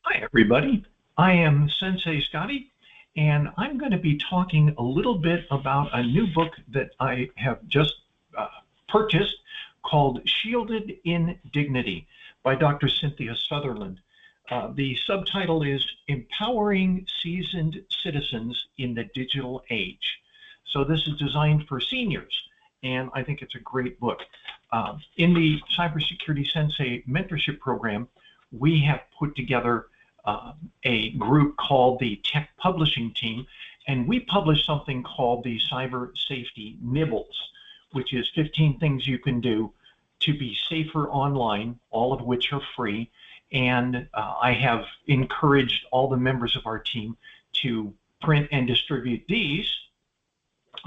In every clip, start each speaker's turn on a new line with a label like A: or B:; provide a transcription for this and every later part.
A: Hi, everybody. I am Sensei Scotty, and I'm going to be talking a little bit about a new book that I have just uh, purchased called Shielded in Dignity by Dr. Cynthia Sutherland. The subtitle is Empowering Seasoned Citizens in the Digital Age. So this is designed for seniors, and I think it's a great book. In the CyberSecurity Sensei mentorship program, we have put together a group called the Tech Publishing Team, and we publish something called the Cyber Safety Nibbles, which is 15 things you can do to be safer online, all of which are free. And I have encouraged all the members of our team to print and distribute these,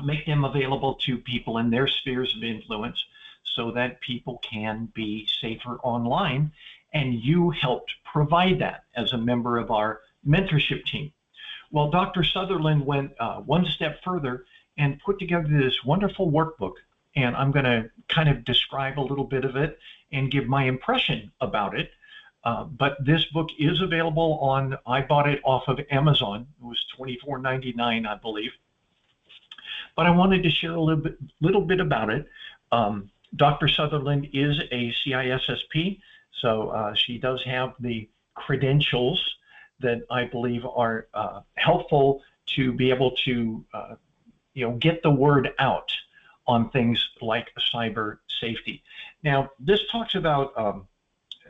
A: make them available to people in their spheres of influence so that people can be safer online. And you helped provide that as a member of our mentorship team. Well, Dr. Sutherland went one step further and put together this wonderful workbook. And I'm going to kind of describe a little bit of it and give my impression about it. But this book is available on, I bought it off of Amazon. It was $24.99, I believe. But I wanted to share a little bit about it. Dr. Sutherland is a CISSP. So she does have the credentials that I believe are helpful to be able to, get the word out on things like cyber safety. Now, this talks about,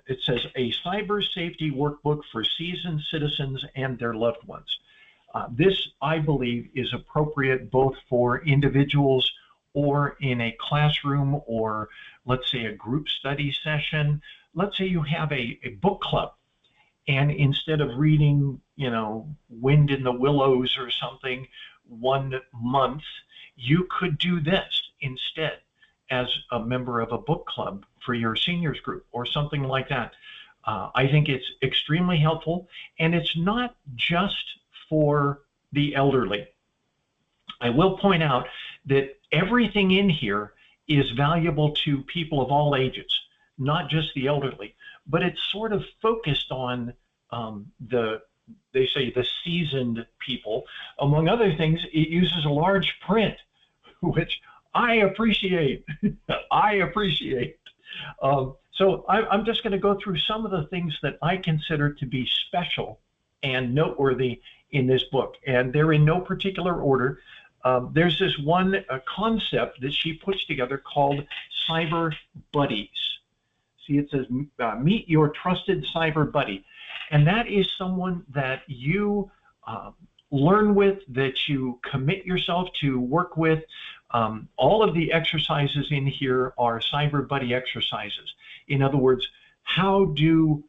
A: it says, a cyber safety workbook for seasoned citizens and their loved ones. This, I believe, is appropriate both for individuals or in a classroom or, let's say, a group study session. Let's say you have a book club, and instead of reading, Wind in the Willows or something 1 month, you could do this instead as a member of a book club for your seniors group or something like that. I think it's extremely helpful, and it's not just for the elderly. I will point out that everything in here is valuable to people of all ages, not just the elderly, but it's sort of focused on they say the seasoned people. Among other things, it uses a large print, which I appreciate. I appreciate. So I'm just going to go through some of the things that I consider to be special and noteworthy in this book, and they're in no particular order. There's this one concept that she puts together called cyber buddies. See, it says, meet your trusted cyber buddy. And that is someone that you learn with, that you commit yourself to work with. All of the exercises in here are cyber buddy exercises. In other words, how do,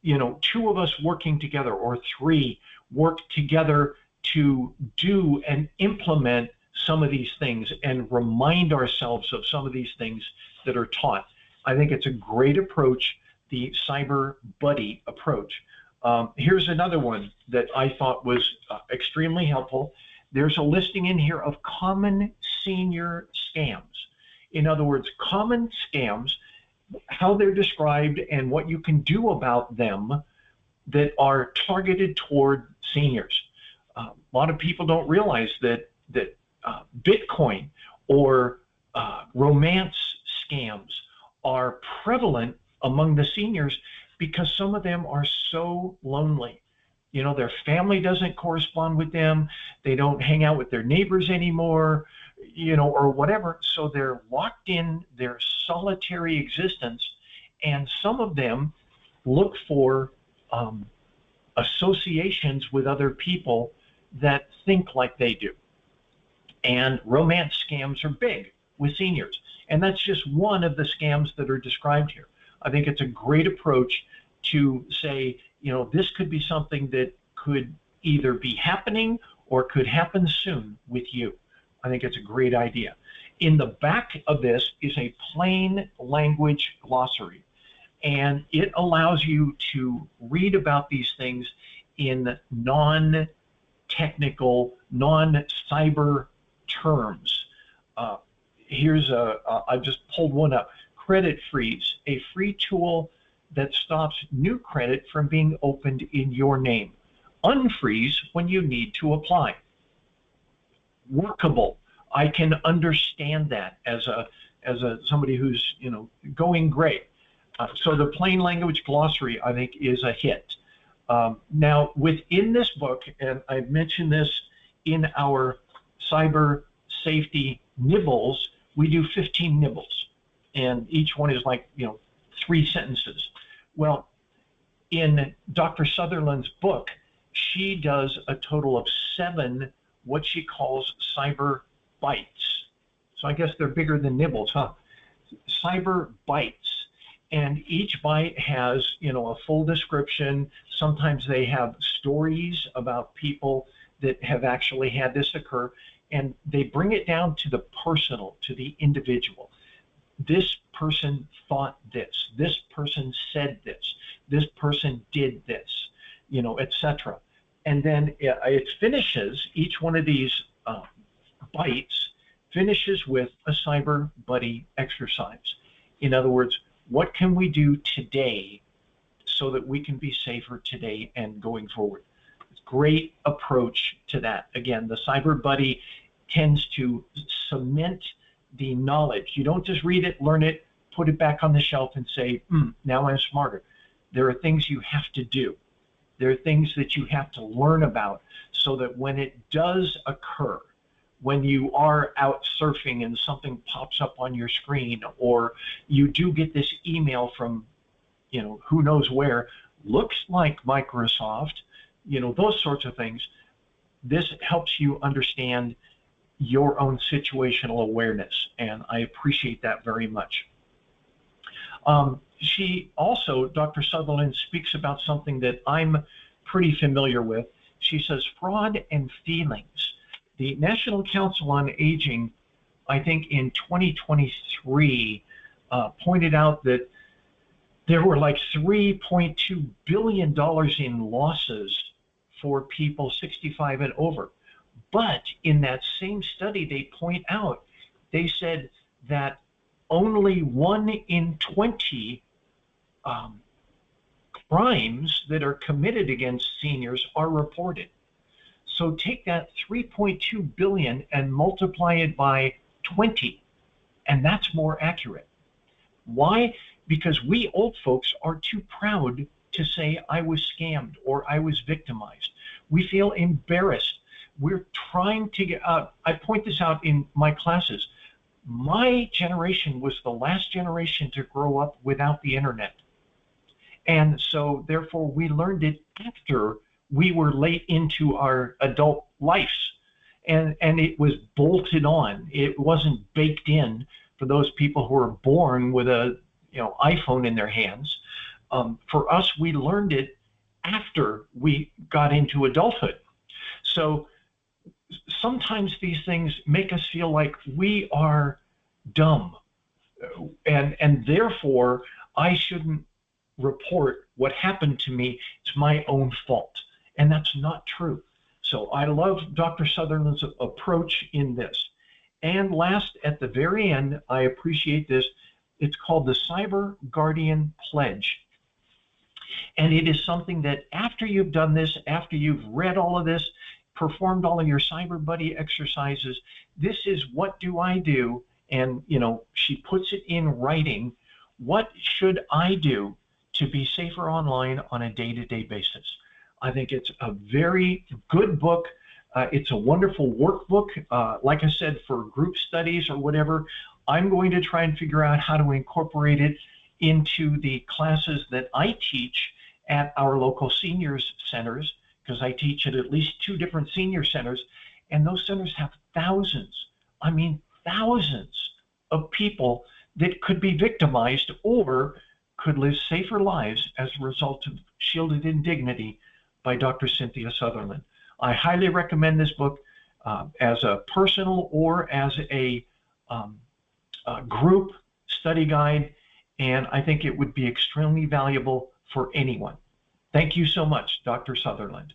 A: two of us working together or three work together to do and implement some of these things and remind ourselves of some of these things that are taught. I think it's a great approach, the cyber buddy approach. Here's another one that I thought was extremely helpful. There's a listing in here of common senior scams. In other words, common scams, how they're described and what you can do about them that are targeted toward seniors. A lot of people don't realize that Bitcoin or romance scams are prevalent among the seniors because some of them are so lonely. Their family doesn't correspond with them. They don't hang out with their neighbors anymore, or whatever. So they're locked in their solitary existence. And some of them look for associations with other people that think like they do. And romance scams are big with seniors. And that's just one of the scams that are described here. I think it's a great approach to say, this could be something that could either be happening or could happen soon with you. I think it's a great idea. In the back of this is a plain language glossary, and it allows you to read about these things in non-technical, non-cyber terms. I've just pulled one up. Credit freeze, a free tool that stops new credit from being opened in your name. Unfreeze when you need to apply. Workable. I can understand that as somebody who's going great. So the plain language glossary, I think, is a hit. Now, within this book, and I mentioned this in our cyber safety nibbles, we do 15 nibbles, and each one is like 3 sentences. Well, in Dr. Sutherland's book, she does a total of 7 what she calls cyber bites. So I guess they're bigger than nibbles, huh? Cyber bites. And each bite has, a full description. Sometimes they have stories about people that have actually had this occur, and they bring it down to the personal, to the individual. This person thought this. This person said this. This person did this, etc. And then it finishes, each one of these bites finishes with a cyber buddy exercise. In other words, what can we do today so that we can be safer today and going forward? Great approach to that. Again, the cyber buddy tends to cement the knowledge. You don't just read it, learn it, put it back on the shelf and say, now I'm smarter. There are things you have to do. There are things that you have to learn about so that when it does occur, when you are out surfing and something pops up on your screen, or you do get this email from, who knows where, looks like Microsoft, those sorts of things, this helps you understand your own situational awareness, and I appreciate that very much. She also, Dr. Sutherland, speaks about something that I'm pretty familiar with. She says fraud and feelings. The National Council on Aging, I think in 2023, pointed out that there were like $3.2 billion in losses for people 65 and over. But in that same study, they point out, they said that only 1 in 20 crimes that are committed against seniors are reported. So take that 3.2 billion and multiply it by 20, and that's more accurate. Why? Because we old folks are too proud to say I was scammed or I was victimized. We feel embarrassed. We're trying to get out. I point this out in my classes. My generation was the last generation to grow up without the internet. And so therefore we learned it after we were late into our adult lives. And it was bolted on. It wasn't baked in for those people who were born with a iPhone in their hands. For us, we learned it after we got into adulthood. So sometimes these things make us feel like we are dumb, and therefore I shouldn't report what happened to me. It's my own fault, and that's not true. So I love Dr. Sutherland's approach in this. And last, at the very end, I appreciate this. It's called the Cyber Guardian Pledge. And it is something that after you've done this, after you've read all of this, performed all of your Cyber Buddy exercises, this is what do I do? And, she puts it in writing. What should I do to be safer online on a day-to-day basis? I think it's a very good book. It's a wonderful workbook. Like I said, for group studies or whatever, I'm going to try and figure out how to incorporate it into the classes that I teach at our local seniors centers, because I teach at least 2 different senior centers, and those centers have thousands, I mean thousands of people that could be victimized or could live safer lives as a result of Shielded in Dignity by Dr. Cynthia Sutherland. I highly recommend this book as a personal or as a group study guide, and I think it would be extremely valuable for anyone. Thank you so much, Dr. Sutherland.